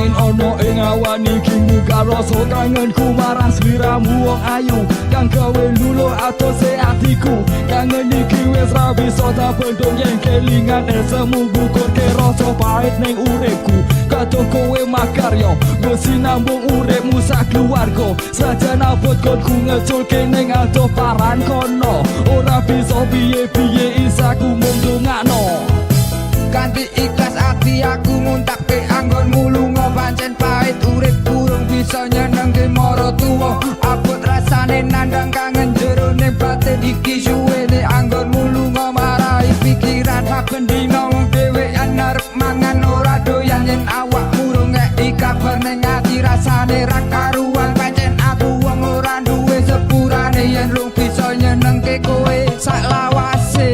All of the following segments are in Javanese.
Angin ono ing awan iki buka rasa kangenku marang sliramu wong ayu kang gawe luluh atose atiku. Kangen iki wis ra bisa tak bendung yen kelingan esemu gugur rasa pahit ning uripku. Kadung kowe makarya nggo sinambung uripmu sak keluarga. Sajan abot konku ngeculke ning adoh paran kono. Ora bisa piye-piye isaku mung dongakno. Kanthi ikhlas ati aku nguntakke anggonmu lunga pancen pahit urip kurung bisa nyenengke mara tuwa. Abot rasane nandang kangen jero ning batin iki suwene anggonmu lunga marai pikiran saben dina wong dhewean arep mangan ora doyan yen awakmu urung ngeki kabar ning ati rasane ra karuan. Pancen aku wong ora duwe sepurane yen rung bisa nyenengke kowe sak lawase.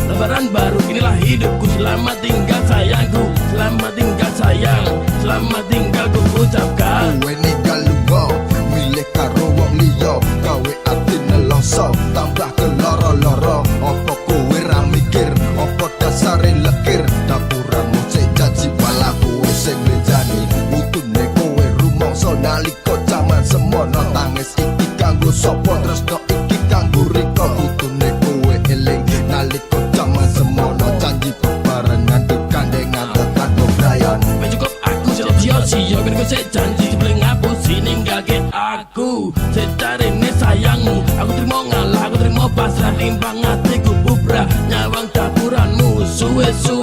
Lebaran baru inilah hidupku. Selamat tinggal sayangku, selamat tinggal sayang, selamat tinggal ku ucapkan. Kowe ninggal lunga milih karo wong liya, gawe ati nelongso tambah keloro-loro. Apa kowe ra mikir apa dasare lekir dapuranmu sik janji malah kowe sing menjani utune kowe rumangsa nalika jaman semono. Tangis iki kanggo sapa tresno iki kanggo rika utune kowe eling nalika jaman semono. Janji bebarengan dekandengan tekan bebrayan. Cukup aku sia-sia ben kowe sik janji sebelum ngapusi ninggalke aku. Secarene sayangmu aku trimo ngalah, aku trimo pasrah timbang atiku bubrah nyawang dapuranmu suwe-suwe.